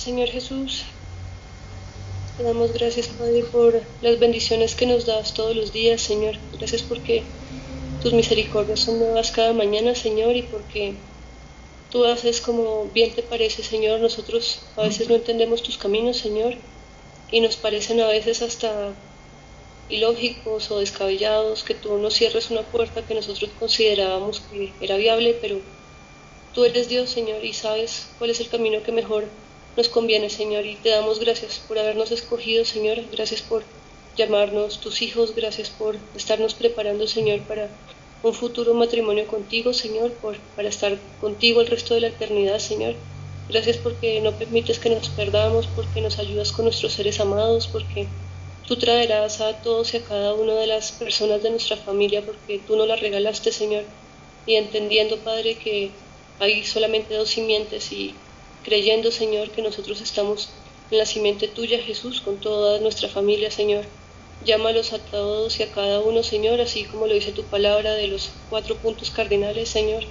Señor Jesús, te damos gracias, Padre, por las bendiciones que nos das todos los días, Señor. Gracias porque tus misericordias son nuevas cada mañana, Señor, y porque tú haces como bien te parece, Señor. Nosotros a veces no entendemos tus caminos, Señor, y nos parecen a veces hasta ilógicos o descabellados, que tú nos cierres una puerta que nosotros considerábamos que era viable, pero tú eres Dios, Señor, y sabes cuál es el camino que mejor nos conviene, Señor, y te damos gracias por habernos escogido, Señor. Gracias por llamarnos tus hijos, gracias por estarnos preparando, Señor, para un futuro matrimonio contigo, Señor, para estar contigo el resto de la eternidad, Señor. Gracias porque no permites que nos perdamos, porque nos ayudas con nuestros seres amados, porque tú traerás a todos y a cada una de las personas de nuestra familia, porque tú nos las regalaste, Señor, y entendiendo, Padre, que hay solamente dos simientes, y creyendo, Señor, que nosotros estamos en la simiente tuya, Jesús, con toda nuestra familia, Señor. Llámalos a todos y a cada uno, Señor, así como lo dice tu palabra de los 4 puntos cardinales, Señor.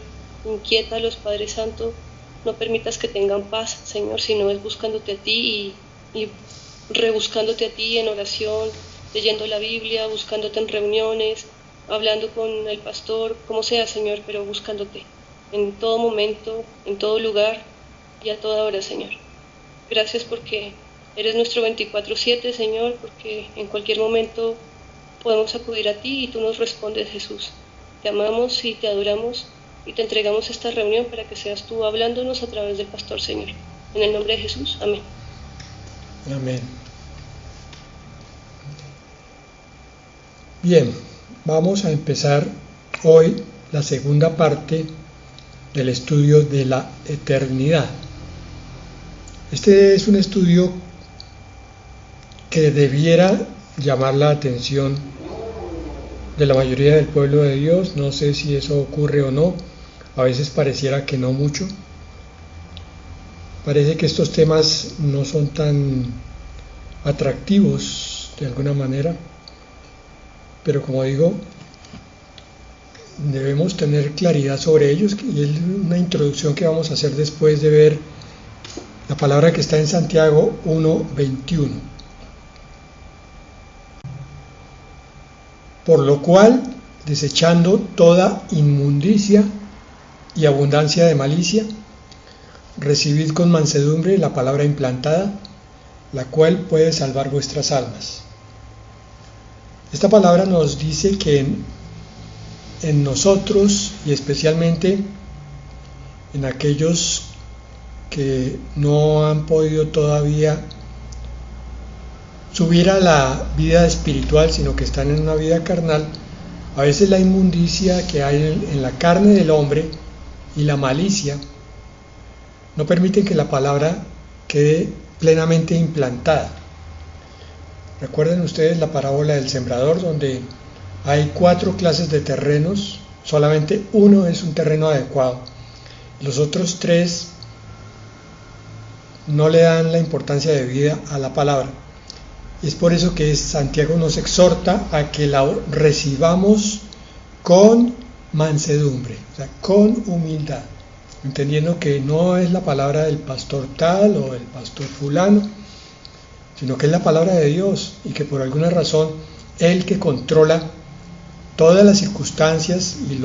Inquiétalos, Padre Santo, no permitas que tengan paz, Señor, sino es buscándote a ti y rebuscándote a ti en oración, leyendo la Biblia, buscándote en reuniones, hablando con el pastor, como sea, Señor, pero buscándote en todo momento, en todo lugar y a toda hora, Señor. Gracias porque eres nuestro 24/7, Señor, porque en cualquier momento podemos acudir a ti y tú nos respondes, Jesús. Te amamos y te adoramos y te entregamos esta reunión para que seas tú hablándonos a través del pastor, Señor. En el nombre de Jesús, amén. Amén. Bien, vamos a empezar hoy la segunda parte del estudio de la eternidad. Este es un estudio que debiera llamar la atención de la mayoría del pueblo de Dios. No sé si eso ocurre o no, a veces pareciera que no mucho. Parece que estos temas no son tan atractivos de alguna manera, pero como digo, debemos tener claridad sobre ellos, y es una introducción que vamos a hacer después de ver la palabra que está en Santiago 1:21. Por lo cual, desechando toda inmundicia y abundancia de malicia, recibid con mansedumbre la palabra implantada, la cual puede salvar vuestras almas. Esta palabra nos dice que en nosotros, y especialmente en aquellos que no han podido todavía subir a la vida espiritual, sino que están en una vida carnal, a veces la inmundicia que hay en la carne del hombre y la malicia no permiten que la palabra quede plenamente implantada. Recuerden ustedes la parábola del sembrador, donde hay 4 clases de terrenos, solamente uno es un terreno adecuado, los otros 3 no le dan la importancia de vida a la palabra. Y es por eso que Santiago nos exhorta a que la recibamos con mansedumbre, o sea, con humildad, entendiendo que no es la palabra del pastor tal o del pastor fulano, sino que es la palabra de Dios, y que por alguna razón Él, que controla todas las circunstancias y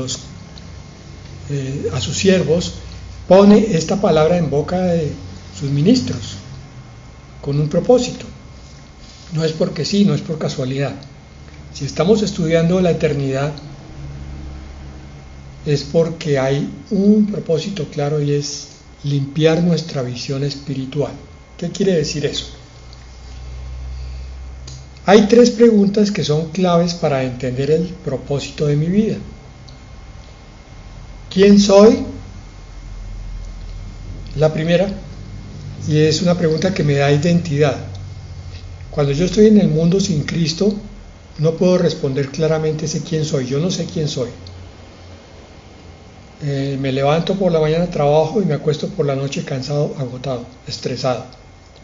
a sus siervos, pone esta palabra en boca de sus ministros con un propósito. No es porque sí, no es por casualidad. Si estamos estudiando la eternidad, es porque hay un propósito claro, y es limpiar nuestra visión espiritual. ¿Qué quiere decir eso? Hay 3 preguntas que son claves para entender el propósito de mi vida. ¿Quién soy? La primera, y es una pregunta que me da identidad. Cuando yo estoy en el mundo sin Cristo, no puedo responder claramente ese quién soy. Yo no sé quién soy. Me levanto por la mañana, trabajo, y me acuesto por la noche cansado, agotado, estresado,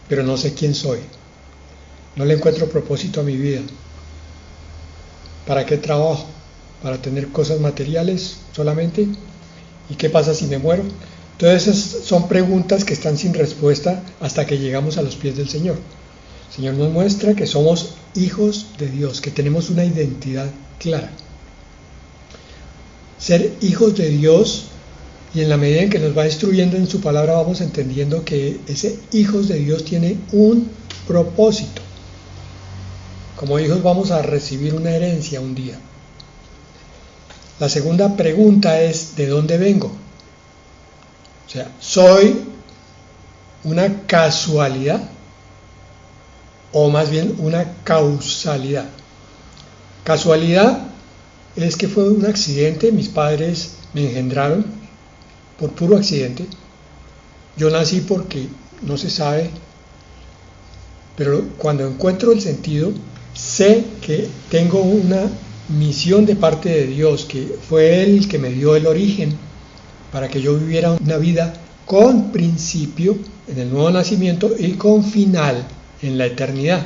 pero no sé quién soy. No le encuentro propósito a mi vida. ¿Para qué trabajo? ¿Para tener cosas materiales solamente? ¿Y qué pasa si me muero? Todas esas son preguntas que están sin respuesta hasta que llegamos a los pies del Señor. El Señor nos muestra que somos hijos de Dios, que tenemos una identidad clara. Ser hijos de Dios, y en la medida en que nos va instruyendo en su palabra vamos entendiendo que ese hijos de Dios tiene un propósito. Como hijos vamos a recibir una herencia un día. La segunda pregunta es, ¿de dónde vengo? O sea, ¿soy una casualidad o más bien una causalidad? Casualidad es que fue un accidente, mis padres me engendraron por puro accidente. Yo nací porque no se sabe, pero cuando encuentro el sentido, sé que tengo una misión de parte de Dios, que fue Él que me dio el origen para que yo viviera una vida con principio en el nuevo nacimiento y con final en la eternidad.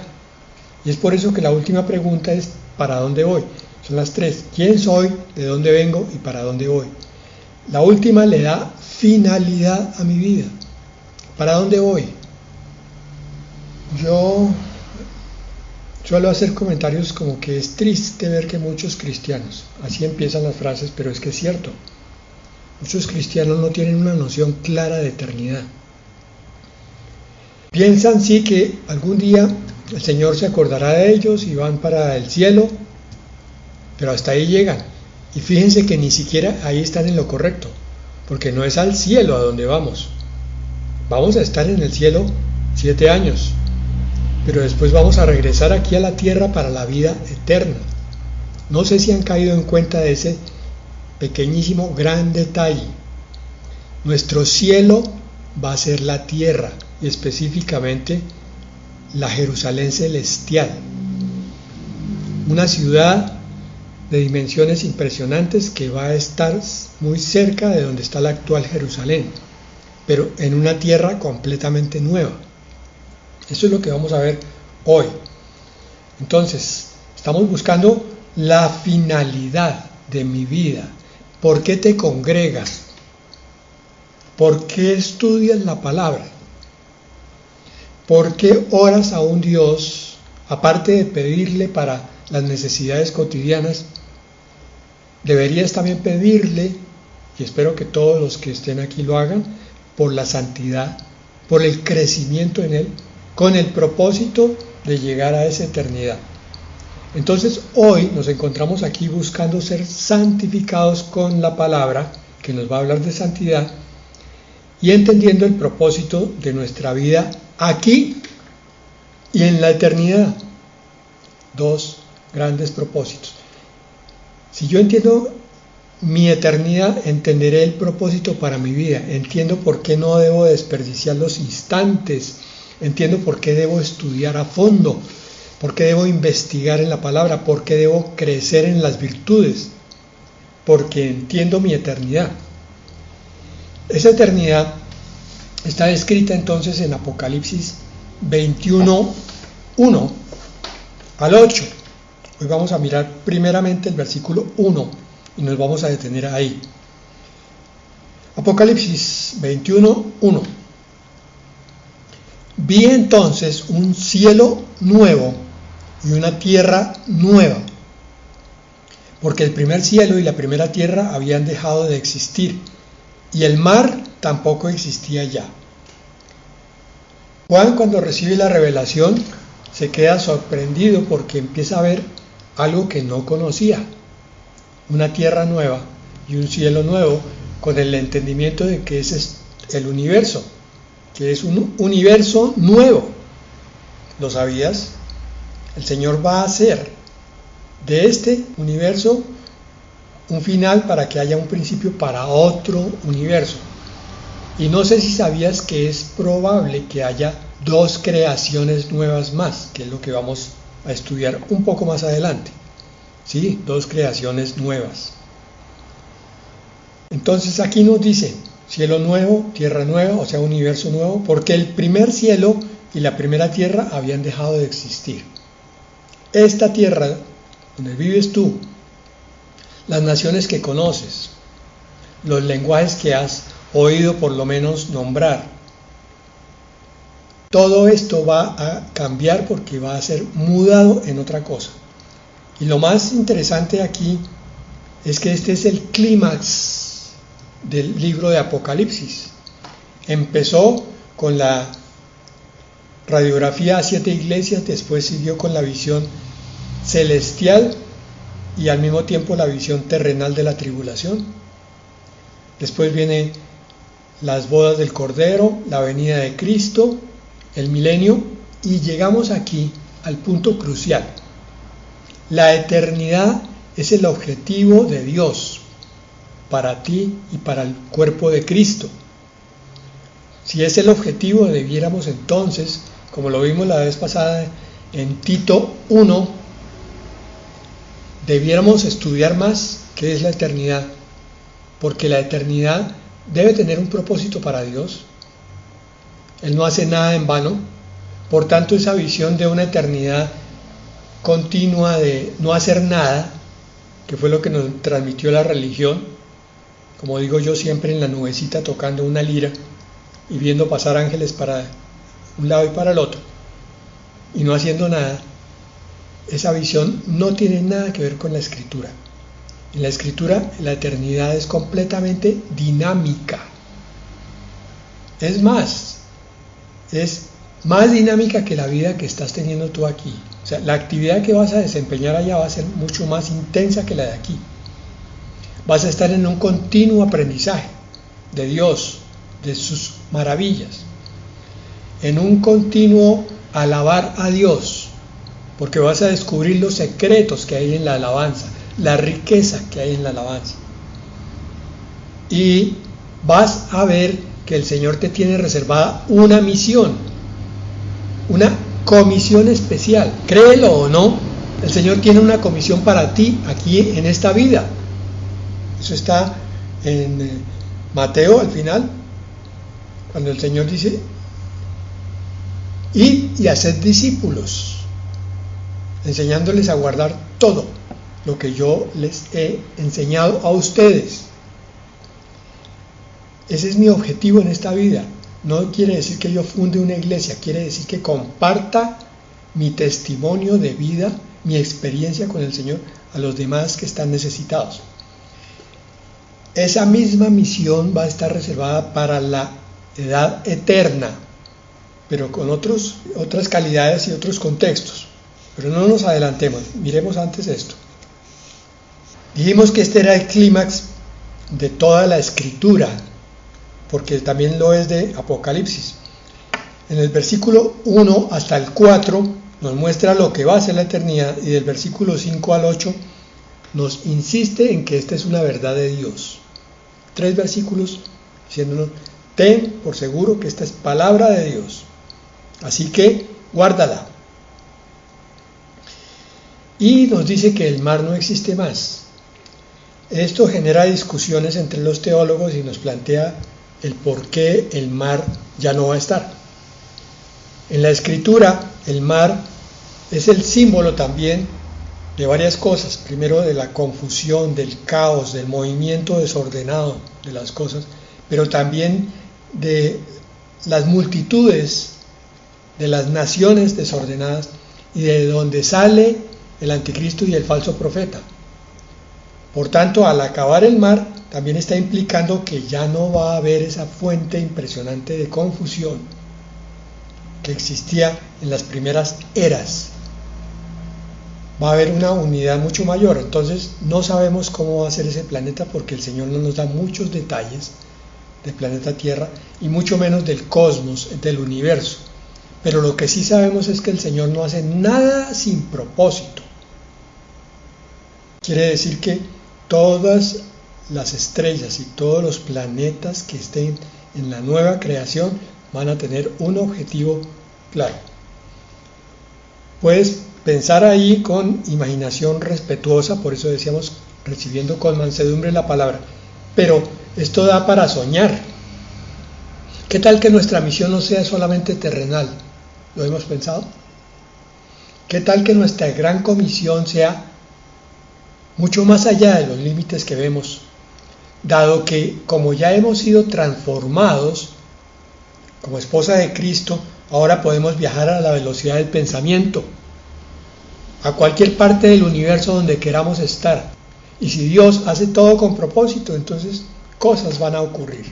Y es por eso que la última pregunta es ¿para dónde voy? Son las tres: ¿quién soy? ¿De dónde vengo? ¿Y para dónde voy? La última le da finalidad a mi vida. ¿Para dónde voy? Yo suelo hacer comentarios como que es triste ver que muchos cristianos, así empiezan las frases, pero es que es cierto, muchos cristianos no tienen una noción clara de eternidad. Piensan sí que algún día el Señor se acordará de ellos y van para el cielo, pero hasta ahí llegan. Y fíjense que ni siquiera ahí están en lo correcto, porque no es al cielo a donde vamos. Vamos a estar en el cielo 7 años, pero después vamos a regresar aquí a la tierra para la vida eterna. No sé si han caído en cuenta de ese pequeñísimo gran detalle. Nuestro cielo va a ser la tierra, y específicamente la Jerusalén celestial, una ciudad de dimensiones impresionantes que va a estar muy cerca de donde está la actual Jerusalén, pero en una tierra completamente nueva. Eso es lo que vamos a ver hoy. Entonces, estamos buscando la finalidad de mi vida. ¿Por qué te congregas? ¿Por qué estudias la palabra? ¿Por qué oras a un Dios, aparte de pedirle para las necesidades cotidianas? Deberías también pedirle, y espero que todos los que estén aquí lo hagan, por la santidad, por el crecimiento en Él, con el propósito de llegar a esa eternidad. Entonces hoy nos encontramos aquí buscando ser santificados con la palabra, que nos va a hablar de santidad, y entendiendo el propósito de nuestra vida aquí y en la eternidad. Dos grandes propósitos. Si yo entiendo mi eternidad, entenderé el propósito para mi vida. Entiendo por qué no debo desperdiciar los instantes. Entiendo por qué debo estudiar a fondo, por qué debo investigar en la palabra, por qué debo crecer en las virtudes, porque entiendo mi eternidad. Esa eternidad está descrita entonces en Apocalipsis 21, 1 al 8. Hoy vamos a mirar primeramente el versículo 1 y nos vamos a detener ahí. Apocalipsis 21, 1. Vi entonces un cielo nuevo y una tierra nueva, porque el primer cielo y la primera tierra habían dejado de existir, y el mar tampoco existía ya. Juan, cuando recibe la revelación, se queda sorprendido porque empieza a ver algo que no conocía, una tierra nueva y un cielo nuevo, con el entendimiento de que ese es el universo, que es un universo nuevo. ¿Lo sabías? El Señor va a hacer de este universo un final para que haya un principio para otro universo. Y no sé si sabías que es probable que haya 2 creaciones nuevas más, que es lo que vamos a estudiar un poco más adelante. Sí, 2 creaciones nuevas. Entonces aquí nos dice cielo nuevo, tierra nueva, o sea, universo nuevo, porque el primer cielo y la primera tierra habían dejado de existir. Esta tierra donde vives tú, las naciones que conoces, los lenguajes que has oído por lo menos nombrar. Todo esto va a cambiar porque va a ser mudado en otra cosa. Y lo más interesante aquí es que este es el clímax del libro de Apocalipsis. Empezó con la radiografía a 7 iglesias, después siguió con la visión celestial y al mismo tiempo la visión terrenal de la tribulación. Después vienen las bodas del Cordero, la venida de Cristo, el milenio, y llegamos aquí al punto crucial. La eternidad es el objetivo de Dios para ti y para el cuerpo de Cristo. Si es el objetivo, debiéramos entonces, como lo vimos la vez pasada en Tito 1, debiéramos estudiar más qué es la eternidad, porque la eternidad debe tener un propósito para Dios. Él no hace nada en vano. Por tanto, esa visión de una eternidad continua de no hacer nada, que fue lo que nos transmitió la religión, como digo yo siempre, en la nubecita tocando una lira y viendo pasar ángeles para un lado y para el otro, y no haciendo nada, esa visión no tiene nada que ver con la Escritura. En la Escritura la eternidad es completamente dinámica. Es más dinámica que la vida que estás teniendo tú aquí. O sea, la actividad que vas a desempeñar allá va a ser mucho más intensa que la de aquí. Vas a estar en un continuo aprendizaje de Dios, de sus maravillas, en un continuo alabar a Dios, porque vas a descubrir los secretos que hay en la alabanza, la riqueza que hay en la alabanza. Y vas a ver que el Señor te tiene reservada una misión, una comisión especial. Créelo o no, el Señor tiene una comisión para ti aquí en esta vida. Eso está en Mateo al final, cuando el Señor dice: id y haced discípulos, enseñándoles a guardar todo lo que yo les he enseñado a ustedes. Ese es mi objetivo en esta vida. No quiere decir que yo funde una iglesia, quiere decir que comparta mi testimonio de vida, mi experiencia con el Señor a los demás que están necesitados. Esa misma misión va a estar reservada para la edad eterna, pero con otras calidades y otros contextos. Pero no nos adelantemos, miremos antes esto. Dijimos que este era el clímax de toda la Escritura, porque también lo es de Apocalipsis. En el versículo 1 hasta el 4 nos muestra lo que va a ser la eternidad, y del versículo 5 al 8 nos insiste en que esta es una verdad de Dios. 3 versículos diciéndonos: ten por seguro que esta es palabra de Dios, así que guárdala. Y nos dice que el mar no existe más. Esto genera discusiones entre los teólogos y nos plantea el por qué el mar ya no va a estar. En la Escritura, el mar es el símbolo también de varias cosas. Primero, de la confusión, del caos, del movimiento desordenado de las cosas, pero también de las multitudes, de las naciones desordenadas, y de donde sale el anticristo y el falso profeta. Por tanto, al acabar el mar, también está implicando que ya no va a haber esa fuente impresionante de confusión que existía en las primeras eras. Va a haber una unidad mucho mayor. Entonces no sabemos cómo va a ser ese planeta, porque el Señor no nos da muchos detalles del planeta Tierra y mucho menos del cosmos, del universo. Pero lo que sí sabemos es que el Señor no hace nada sin propósito. Quiere decir que todas las estrellas y todos los planetas que estén en la nueva creación van a tener un objetivo claro. Puedes pensar ahí con imaginación respetuosa, por eso decíamos recibiendo con mansedumbre la palabra, pero esto da para soñar. ¿Qué tal que nuestra misión no sea solamente terrenal? ¿Lo hemos pensado? ¿Qué tal que nuestra gran comisión sea mucho más allá de los límites que vemos, dado que como ya hemos sido transformados como esposa de Cristo, ahora podemos viajar a la velocidad del pensamiento, a cualquier parte del universo donde queramos estar. Y si Dios hace todo con propósito, entonces cosas van a ocurrir.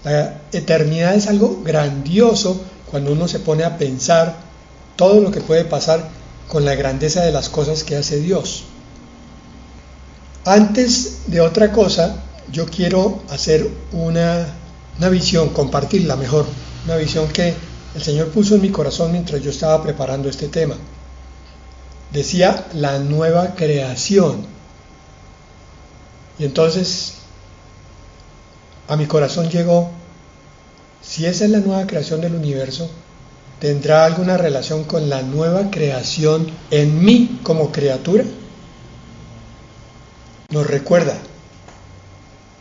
La eternidad es algo grandioso cuando uno se pone a pensar todo lo que puede pasar con la grandeza de las cosas que hace Dios. Antes de otra cosa, yo quiero hacer una visión, compartirla mejor, una visión que el Señor puso en mi corazón mientras yo estaba preparando este tema. Decía la nueva creación. Y entonces a mi corazón llegó, si esa es la nueva creación del universo, ¿tendrá alguna relación con la nueva creación en mí como criatura? Nos recuerda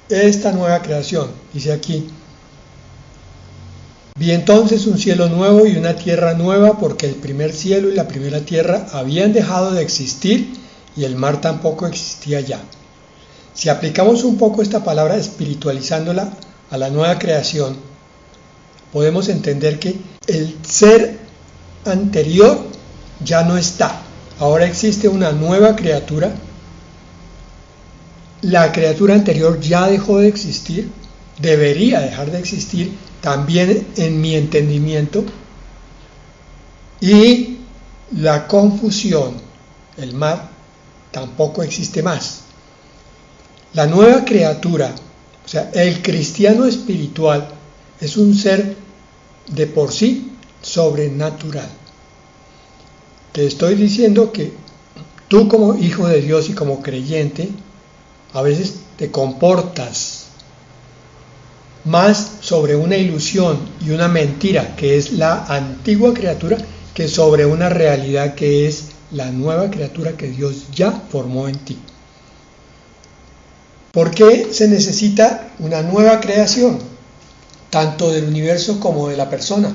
esta nueva creación, dice aquí: vi entonces un cielo nuevo y una tierra nueva, porque el primer cielo y la primera tierra habían dejado de existir y el mar tampoco existía ya. Si aplicamos un poco esta palabra espiritualizándola a la nueva creación, podemos entender que el ser anterior ya no está. Ahora existe una nueva criatura. La criatura anterior ya dejó de existir, debería dejar de existir también en mi entendimiento, y la confusión, el mar, tampoco existe más. La nueva criatura, o sea, el cristiano espiritual, es un ser de por sí sobrenatural. Te estoy diciendo que tú como hijo de Dios y como creyente, a veces te comportas más sobre una ilusión y una mentira que es la antigua criatura que sobre una realidad que es la nueva criatura que Dios ya formó en ti. ¿Por qué se necesita una nueva creación, tanto del universo como de la persona?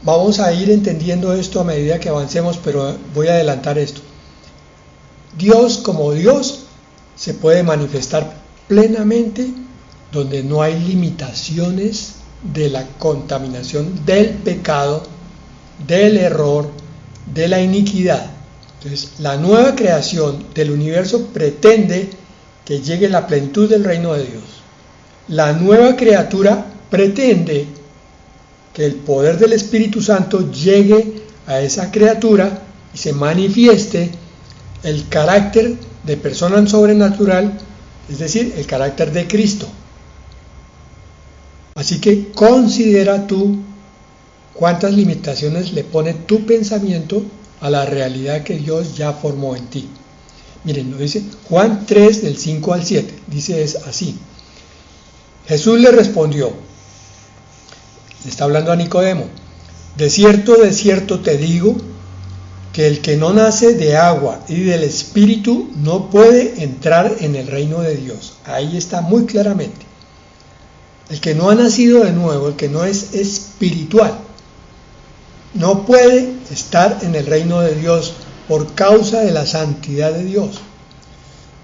Vamos a ir entendiendo esto a medida que avancemos, pero voy a adelantar esto. Dios como Dios se puede manifestar plenamente donde no hay limitaciones de la contaminación del pecado, del error, de la iniquidad. Entonces, la nueva creación del universo pretende que llegue la plenitud del reino de Dios. La nueva criatura pretende que el poder del Espíritu Santo llegue a esa criatura y se manifieste el carácter de persona sobrenatural, es decir, el carácter de Cristo. Así que considera tú cuántas limitaciones le pone tu pensamiento a la realidad que Dios ya formó en ti. Miren, lo dice Juan 3, del 5 al 7, dice es así: Jesús le respondió, le está hablando a Nicodemo: de cierto te digo, que el que no nace de agua y del Espíritu no puede entrar en el reino de Dios. Ahí está muy claramente. El que no ha nacido de nuevo, el que no es espiritual, no puede estar en el reino de Dios por causa de la santidad de Dios.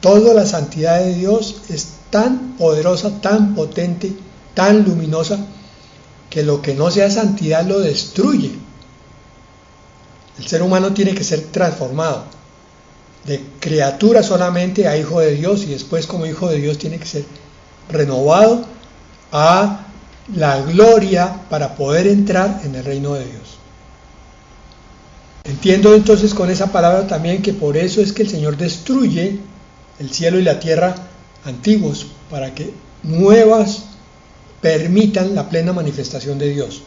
Toda la santidad de Dios es tan poderosa, tan potente, tan luminosa, que lo que no sea santidad lo destruye. El ser humano tiene que ser transformado de criatura solamente a hijo de Dios, y después como hijo de Dios tiene que ser renovado a la gloria para poder entrar en el reino de Dios. Entiendo entonces con esa palabra también que por eso es que el Señor destruye el cielo y la tierra antiguos, para que nuevas permitan la plena manifestación de Dios.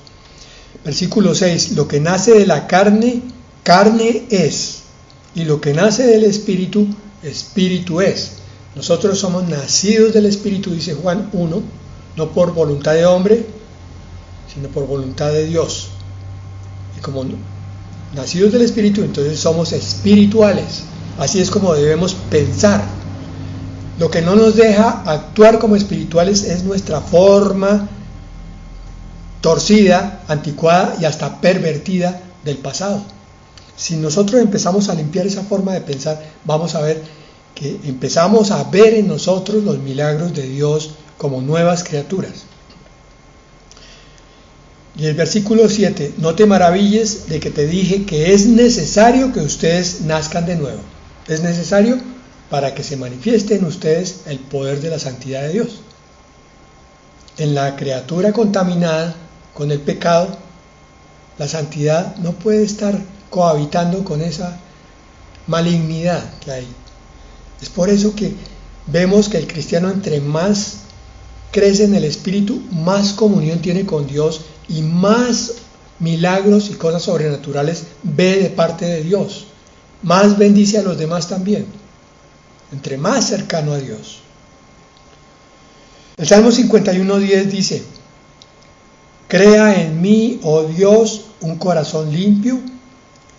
Versículo 6: lo que nace de la carne, carne es, y lo que nace del Espíritu, Espíritu es. Nosotros somos nacidos del Espíritu, dice Juan 1, no por voluntad de hombre, sino por voluntad de Dios. Y como nacidos del Espíritu, entonces somos espirituales. Así es como debemos pensar. Lo que no nos deja actuar como espirituales es nuestra forma torcida, anticuada y hasta pervertida del pasado. Si nosotros empezamos a limpiar esa forma de pensar, vamos a ver que empezamos a ver en nosotros los milagros de Dios como nuevas criaturas. Y el versículo 7, no te maravilles de que te dije que es necesario que ustedes nazcan de nuevo. Es necesario para que se manifieste en ustedes el poder de la santidad de Dios. En la criatura contaminada con el pecado, la santidad no puede estar cohabitando con esa malignidad que hay. Es por eso que vemos que el cristiano, entre más crece en el Espíritu, más comunión tiene con Dios y más milagros y cosas sobrenaturales ve de parte de Dios. Más bendice a los demás también, entre más cercano a Dios. El Salmo 51:10 dice: crea en mí, oh Dios, un corazón limpio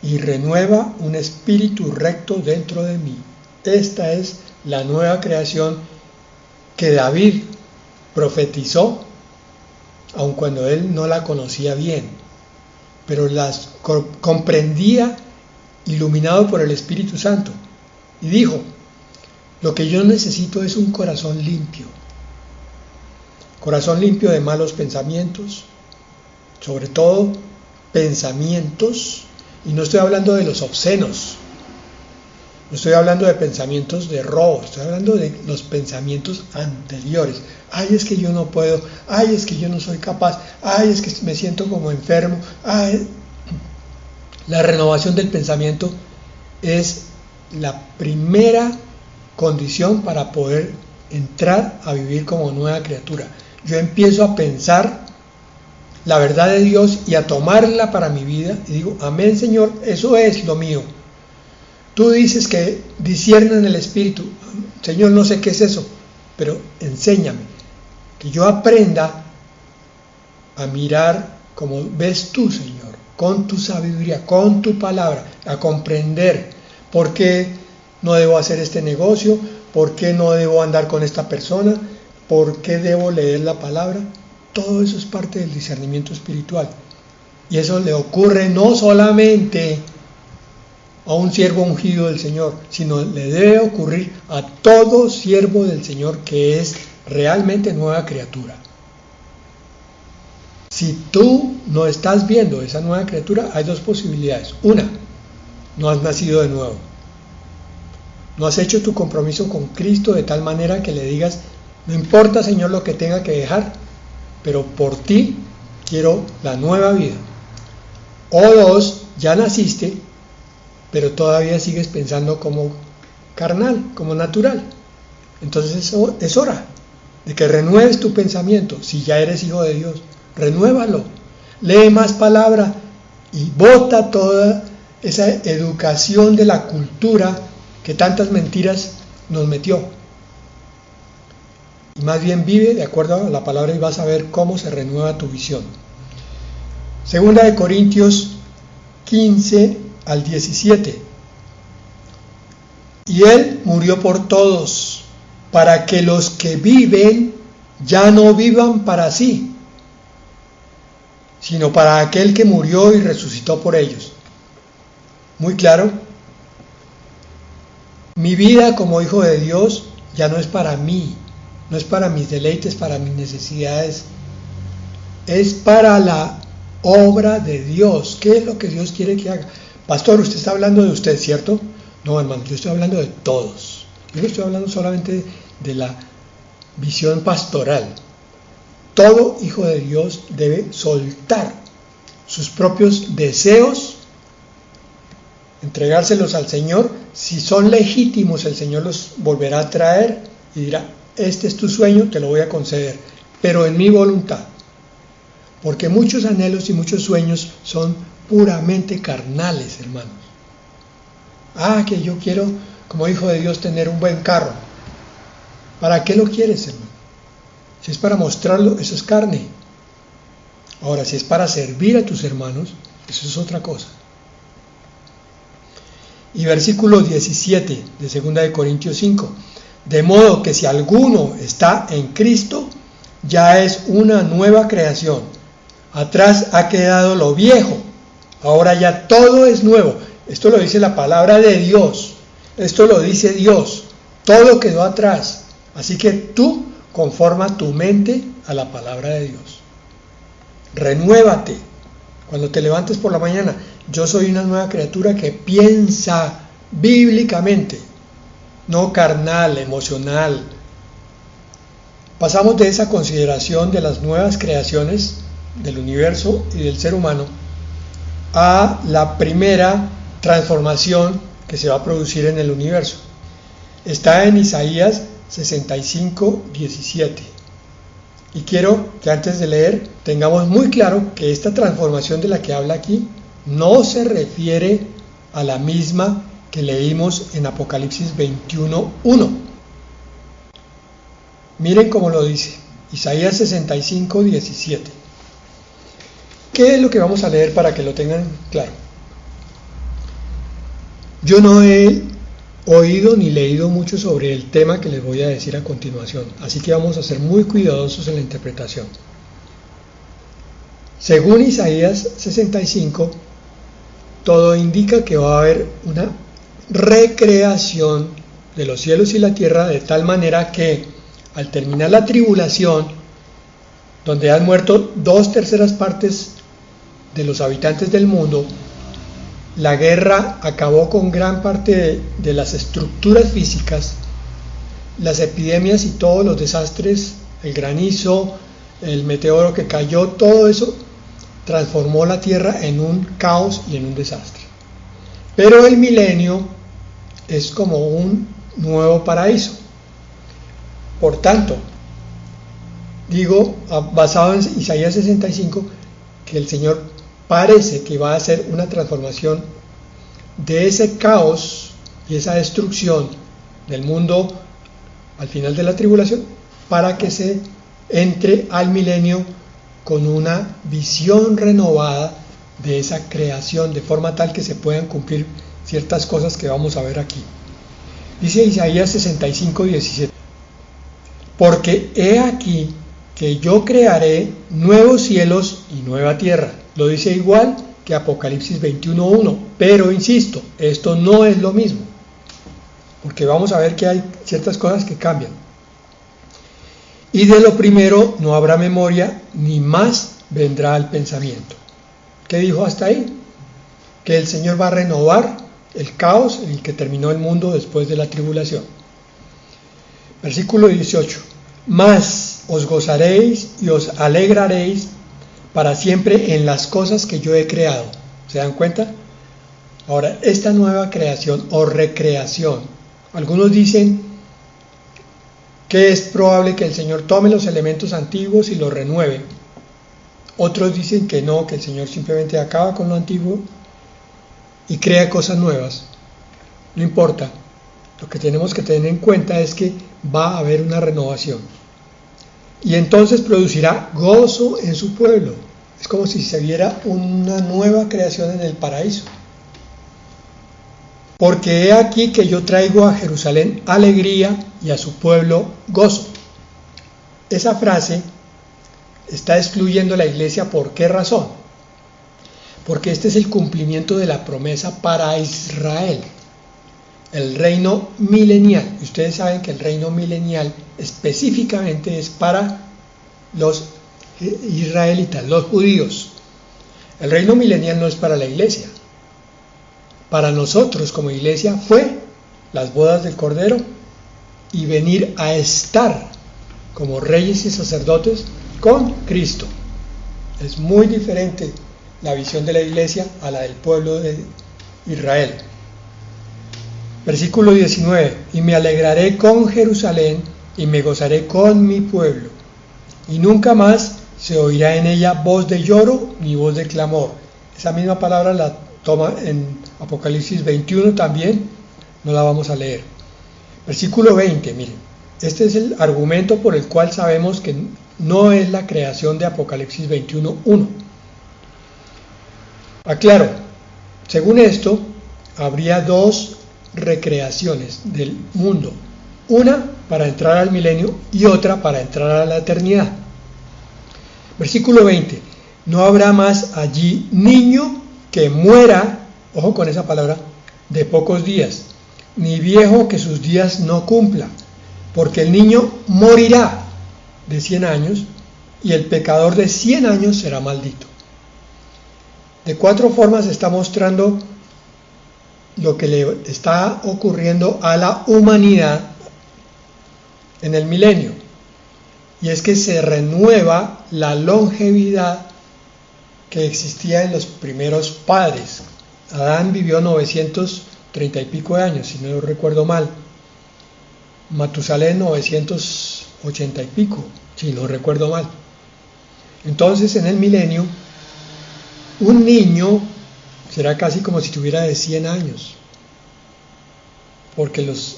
y renueva un espíritu recto dentro de mí. Esta es la nueva creación que David profetizó, aun cuando él no la conocía bien, pero las comprendía, iluminado por el Espíritu Santo, y dijo: lo que yo necesito es un corazón limpio de malos pensamientos, sobre todo pensamientos, y no estoy hablando de los obscenos, no estoy hablando de pensamientos de robo, estoy hablando de los pensamientos anteriores. Ay, es que yo no puedo, ay, es que yo no soy capaz, ay, es que me siento como enfermo. Ay. La renovación del pensamiento es la primera condición para poder entrar a vivir como nueva criatura. Yo empiezo a pensar la verdad de Dios y a tomarla para mi vida y digo: amén, Señor, eso es lo mío. Tú dices que disciernen el Espíritu. Señor, no sé qué es eso, pero enséñame, que yo aprenda a mirar como ves tú, Señor, con tu sabiduría, con tu palabra, a comprender por qué no debo hacer este negocio, por qué no debo andar con esta persona, por qué debo leer la palabra. Todo eso es parte del discernimiento espiritual. Y eso le ocurre no solamente a un siervo ungido del Señor, sino le debe ocurrir a todo siervo del Señor que es realmente nueva criatura. Si tú no estás viendo esa nueva criatura, hay dos posibilidades. Una, no has nacido de nuevo. No has hecho tu compromiso con Cristo de tal manera que le digas: no importa, Señor, lo que tenga que dejar, pero por ti quiero la nueva vida. O dos, ya naciste, pero todavía sigues pensando como carnal, como natural. Entonces es hora de que renueves tu pensamiento. Si ya eres hijo de Dios, renuévalo. Lee más palabra y bota toda esa educación de la cultura que tantas mentiras nos metió. Y más bien vive de acuerdo a la palabra y vas a ver cómo se renueva tu visión. Segunda de Corintios 15 al 17. Y Él murió por todos, para que los que viven ya no vivan para sí, sino para aquel que murió y resucitó por ellos. Muy claro. Mi vida como hijo de Dios ya no es para mí, no es para mis deleites, para mis necesidades, es para la obra de Dios. ¿Qué es lo que Dios quiere que haga? Pastor, usted está hablando de usted, ¿cierto? No, hermano, yo estoy hablando de todos. Yo no estoy hablando solamente de la visión pastoral. Todo hijo de Dios debe soltar sus propios deseos, entregárselos al Señor. Si son legítimos, el Señor los volverá a traer y dirá: este es tu sueño, te lo voy a conceder, pero en mi voluntad. Porque muchos anhelos y muchos sueños son puramente carnales, hermanos. Que yo quiero, como hijo de Dios, tener un buen carro. ¿Para qué lo quieres, hermano? Si es para mostrarlo, eso es carne. Ahora, si es para servir a tus hermanos, eso es otra cosa. Y versículo 17 de 2 de Corintios 5. De modo que si alguno está en Cristo, ya es una nueva creación. Atrás ha quedado lo viejo, ahora ya todo es nuevo. Esto lo dice la palabra de Dios, esto lo dice Dios. Todo quedó atrás. Así que tú conforma tu mente a la palabra de Dios. Renuévate. Cuando te levantes por la mañana, yo soy una nueva criatura que piensa bíblicamente, no carnal, emocional. Pasamos de esa consideración de las nuevas creaciones del universo y del ser humano a la primera transformación que se va a producir en el universo. Está en Isaías 65, 17. Y quiero que antes de leer tengamos muy claro que esta transformación de la que habla aquí no se refiere a la misma que leímos en Apocalipsis 21, 1. Miren cómo lo dice, Isaías 65, 17. ¿Qué es lo que vamos a leer para que lo tengan claro? Yo no he oído ni leído mucho sobre el tema que les voy a decir a continuación, así que vamos a ser muy cuidadosos en la interpretación. Según Isaías 65, todo indica que va a haber una recreación de los cielos y la tierra de tal manera que al terminar la tribulación, donde han muerto 2/3 partes de los habitantes del mundo, la guerra acabó con gran parte de las estructuras físicas, las epidemias y todos los desastres, el granizo, el meteoro que cayó, todo eso transformó la tierra en un caos y en un desastre. Pero el milenio es como un nuevo paraíso. Por tanto, digo, basado en Isaías 65, que el Señor parece que va a hacer una transformación de ese caos y esa destrucción del mundo al final de la tribulación para que se entre al milenio con una visión renovada de esa creación, de forma tal que se puedan cumplir ciertas cosas que vamos a ver aquí. Dice Isaías 65, 17. Porque he aquí que yo crearé nuevos cielos y nueva tierra. Lo dice igual que Apocalipsis 21:1, pero insisto, esto no es lo mismo, porque vamos a ver que hay ciertas cosas que cambian. Y de lo primero no habrá memoria, ni más vendrá al pensamiento. ¿Qué dijo hasta ahí? Que el Señor va a renovar el caos en el que terminó el mundo después de la tribulación. Versículo 18. Mas os gozaréis y os alegraréis para siempre en las cosas que yo he creado. ¿Se dan cuenta? Ahora, esta nueva creación o recreación, algunos dicen que es probable que el Señor tome los elementos antiguos y los renueve. Otros dicen que no, que el Señor simplemente acaba con lo antiguo y crea cosas nuevas. No importa. Lo que tenemos que tener en cuenta es que va a haber una renovación. Y entonces producirá gozo en su pueblo. Es como si se viera una nueva creación en el paraíso. Porque he aquí que yo traigo a Jerusalén alegría y a su pueblo gozo. Esa frase está excluyendo a la iglesia. ¿Por qué razón? Porque este es el cumplimiento de la promesa para Israel. El reino milenial. Y ustedes saben que el reino milenial específicamente es para los israelitas, los judíos. El reino milenial no es para la iglesia. Para nosotros como iglesia fue las bodas del Cordero y venir a estar como reyes y sacerdotes con Cristo. Es muy diferente la visión de la iglesia a la del pueblo de Israel. Versículo 19. Y me alegraré con Jerusalén y me gozaré con mi pueblo. Y nunca más se oirá en ella voz de lloro ni voz de clamor. Esa misma palabra la toma en Apocalipsis 21 también, no la vamos a leer. Versículo 20, miren. Este es el argumento por el cual sabemos que no es la creación de Apocalipsis 21:1. Aclaro, según esto, habría dos recreaciones del mundo, una para entrar al milenio y otra para entrar a la eternidad. Versículo 20, no habrá más allí niño que muera, ojo con esa palabra, de pocos días, ni viejo que sus días no cumpla, porque el niño morirá de 100 años y el pecador de 100 años será maldito. De 4 formas está mostrando lo que le está ocurriendo a la humanidad en el milenio, y es que se renueva la longevidad que existía en los primeros padres. Adán vivió 930 y pico de años, si no lo recuerdo mal. Matusalén 980 y pico, si no recuerdo mal. Entonces, en el milenio, un niño será casi como si tuviera de 100 años, porque los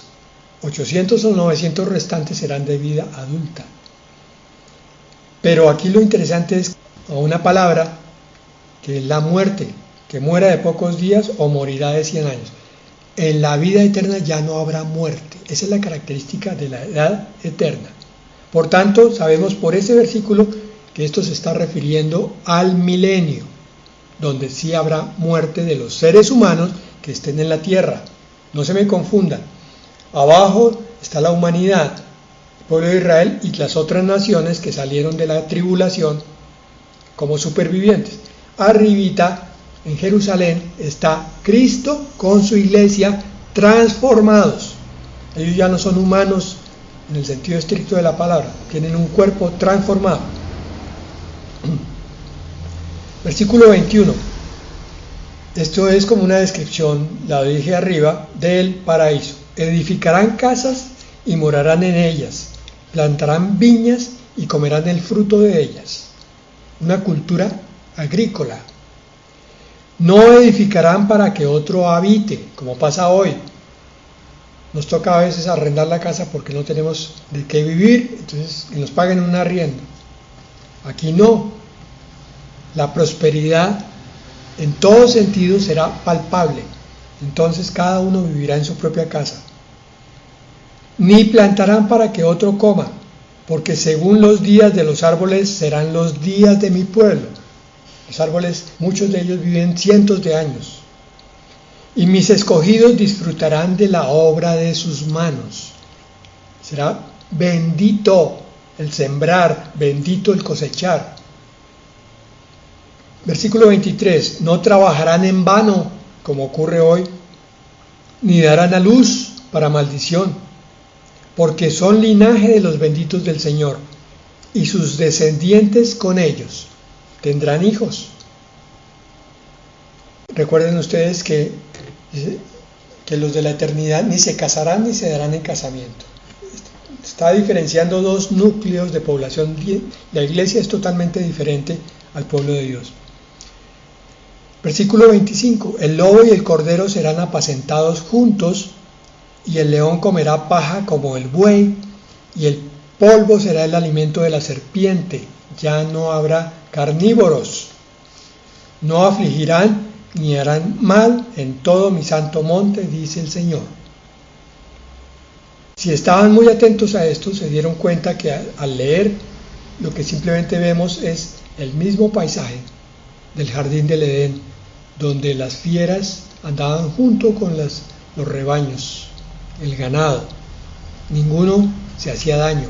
800 o 900 restantes serán de vida adulta. Pero aquí lo interesante es una palabra, que es la muerte, que muera de pocos días o morirá de 100 años. En la vida eterna ya no habrá muerte. Esa es la característica de la edad eterna. Por tanto, sabemos por ese versículo que esto se está refiriendo al milenio, donde sí habrá muerte de los seres humanos que estén en la tierra. No se me confundan. Abajo está la humanidad, el pueblo de Israel y las otras naciones que salieron de la tribulación como supervivientes. Arribita, en Jerusalén, está Cristo con su iglesia transformados. Ellos ya no son humanos en el sentido estricto de la palabra, tienen un cuerpo transformado. Versículo 21. Esto es como una descripción, la dije arriba, del paraíso. Edificarán casas y morarán en ellas, plantarán viñas y comerán el fruto de ellas. Una cultura agrícola. No edificarán para que otro habite, como pasa hoy. Nos toca a veces arrendar la casa porque no tenemos de qué vivir, entonces que nos paguen un arriendo. Aquí no. La prosperidad en todo sentido será palpable. Entonces cada uno vivirá en su propia casa. Ni plantarán para que otro coma, porque según los días de los árboles serán los días de mi pueblo. Los árboles, muchos de ellos viven cientos de años. Y mis escogidos disfrutarán de la obra de sus manos. Será bendito el sembrar, bendito el cosechar. Versículo 23. No trabajarán en vano, como ocurre hoy, ni darán a luz para maldición, porque son linaje de los benditos del Señor, y sus descendientes con ellos tendrán hijos. Recuerden ustedes que los de la eternidad ni se casarán ni se darán en casamiento. Está diferenciando dos núcleos de población. La iglesia es totalmente diferente al pueblo de Dios. Versículo 25. El lobo y el cordero serán apacentados juntos, y el león comerá paja como el buey, y el polvo será el alimento de la serpiente. Ya no habrá carnívoros. No afligirán ni harán mal en todo mi santo monte, dice el Señor. Si estaban muy atentos a esto, se dieron cuenta que al leer lo que simplemente vemos es el mismo paisaje del jardín del Edén, donde las fieras andaban junto con los rebaños, el ganado. Ninguno se hacía daño.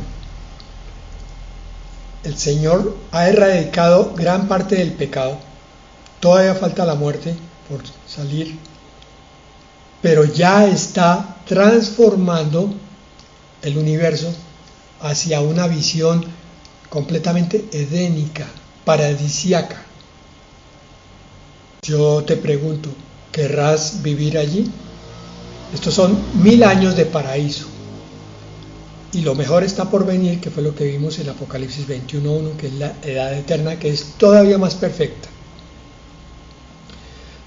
El Señor ha erradicado gran parte del pecado. Todavía falta la muerte por salir, pero ya está transformando el universo hacia una visión completamente edénica, paradisíaca. Yo te pregunto, ¿querrás vivir allí? Estos son 1000 años de paraíso. Y lo mejor está por venir, que fue lo que vimos en Apocalipsis 21:1, que es la edad eterna, que es todavía más perfecta.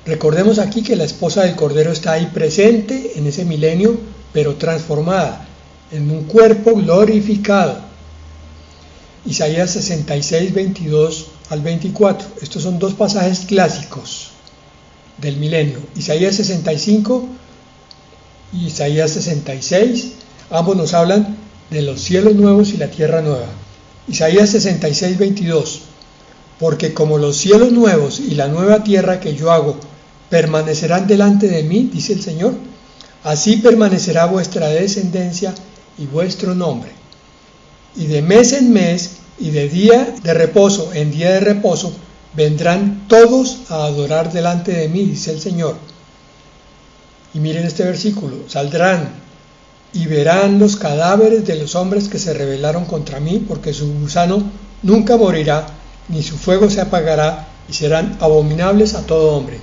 Recordemos aquí que la esposa del Cordero está ahí presente en ese milenio, pero transformada, en un cuerpo glorificado. Isaías 66, 22 al 24. Estos son dos pasajes clásicos del milenio. Isaías 65 y Isaías 66, ambos nos hablan de los cielos nuevos y la tierra nueva. Isaías 66, 22. Porque como los cielos nuevos y la nueva tierra que yo hago permanecerán delante de mí, dice el Señor, Así permanecerá vuestra descendencia y vuestro nombre. Y de mes en mes y de día de reposo en día de reposo vendrán todos a adorar delante de mí, dice el Señor. Y miren este versículo: saldrán y verán los cadáveres de los hombres que se rebelaron contra mí, porque su gusano nunca morirá, ni su fuego se apagará, y serán abominables a todo hombre.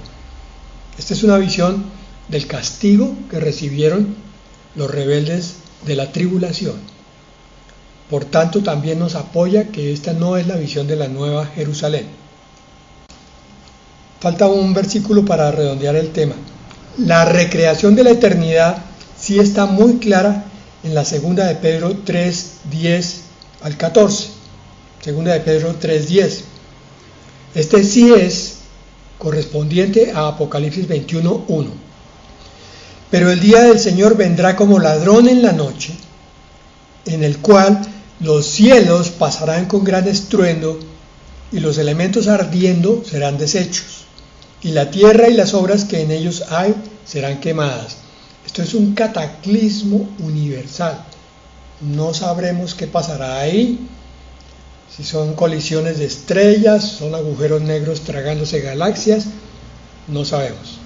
Esta es una visión del castigo que recibieron los rebeldes de la tribulación. Por tanto, también nos apoya que esta no es la visión de la Nueva Jerusalén. Falta un versículo para redondear el tema. La recreación de la eternidad sí está muy clara en la segunda de Pedro 3, 10 al 14. Segunda de Pedro 3, 10. Este sí es correspondiente a Apocalipsis 21, 1. Pero el día del Señor vendrá como ladrón en la noche, en el cual los cielos pasarán con gran estruendo, y los elementos ardiendo serán deshechos, y la tierra y las obras que en ellos hay serán quemadas. Esto es un cataclismo universal. No sabremos qué pasará ahí, si son colisiones de estrellas, son agujeros negros tragándose galaxias, no sabemos.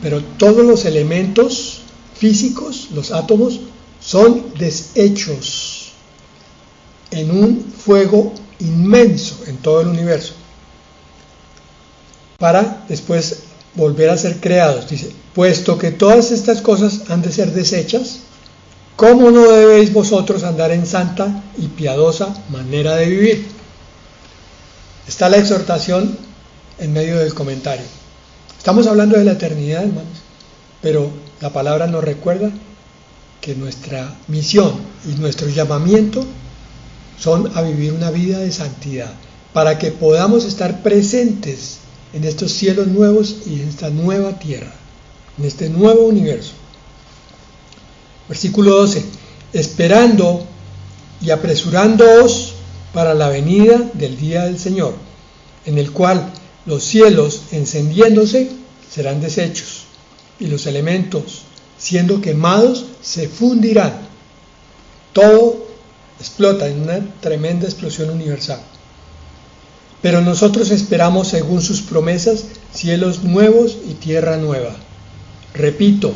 Pero todos los elementos físicos, los átomos, son deshechos en un fuego inmenso en todo el universo, para después volver a ser creados. Dice: puesto que todas estas cosas han de ser deshechas, ¿cómo no debéis vosotros andar en santa y piadosa manera de vivir? Está la exhortación en medio del comentario. Estamos hablando de la eternidad, hermanos, pero la palabra nos recuerda que nuestra misión y nuestro llamamiento son a vivir una vida de santidad, para que podamos estar presentes en estos cielos nuevos y en esta nueva tierra, en este nuevo universo. Versículo 12: esperando y apresurándoos para la venida del día del Señor, en el cual los cielos encendiéndose serán deshechos, y los elementos siendo quemados se fundirán. Todo explota en una tremenda explosión universal. Pero nosotros esperamos, según sus promesas, cielos nuevos y tierra nueva. Repito,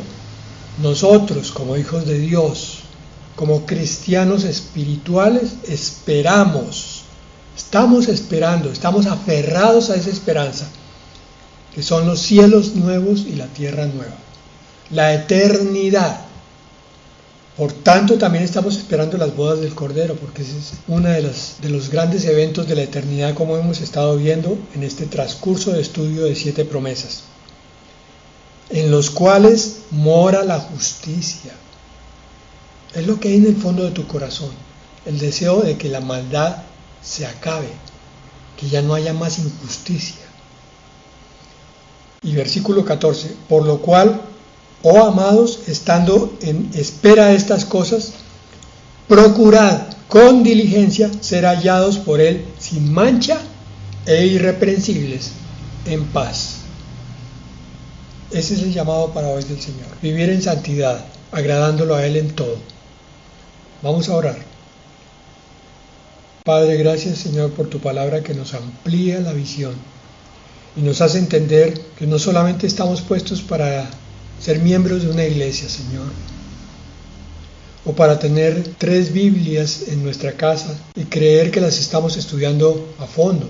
nosotros como hijos de Dios, como cristianos espirituales, estamos esperando, estamos aferrados a esa esperanza, que son los cielos nuevos y la tierra nueva, la eternidad. Por tanto, también estamos esperando las bodas del Cordero, porque ese es uno de los grandes eventos de la eternidad, como hemos estado viendo en este transcurso de estudio de 7 promesas, en los cuales mora la justicia. Es lo que hay en el fondo de tu corazón, el deseo de que la maldad se acabe, que ya no haya más injusticia. Y versículo 14: por lo cual, oh amados, estando en espera de estas cosas, procurad con diligencia ser hallados por Él sin mancha e irreprensibles, en paz. Ese es el llamado para hoy del Señor: vivir en santidad, agradándolo a Él en todo. Vamos a orar. Padre, gracias, Señor, por tu palabra que nos amplía la visión y nos hace entender que no solamente estamos puestos para ser miembros de una iglesia, Señor, o para tener 3 Biblias en nuestra casa y creer que las estamos estudiando a fondo.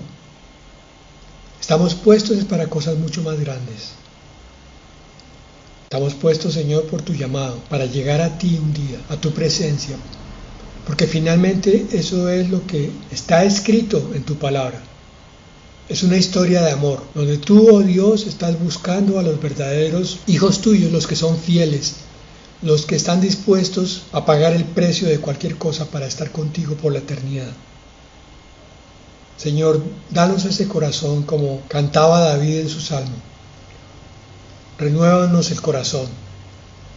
Estamos puestos para cosas mucho más grandes. Estamos puestos, Señor, por tu llamado, para llegar a ti un día, a tu presencia, porque finalmente eso es lo que está escrito en tu palabra. Es una historia de amor, donde tú, oh Dios, estás buscando a los verdaderos hijos tuyos, los que son fieles, los que están dispuestos a pagar el precio de cualquier cosa para estar contigo por la eternidad. Señor, danos ese corazón como cantaba David en su salmo. Renuévanos el corazón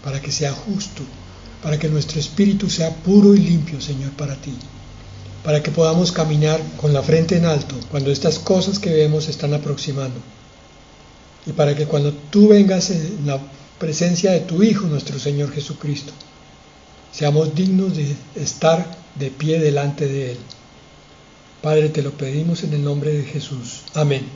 para que sea justo, para que nuestro espíritu sea puro y limpio, Señor, para ti, para que podamos caminar con la frente en alto cuando estas cosas que vemos se están aproximando, y para que cuando tú vengas en la presencia de tu Hijo, nuestro Señor Jesucristo. Seamos dignos de estar de pie delante de Él. Padre, te lo pedimos en el nombre de Jesús. Amén.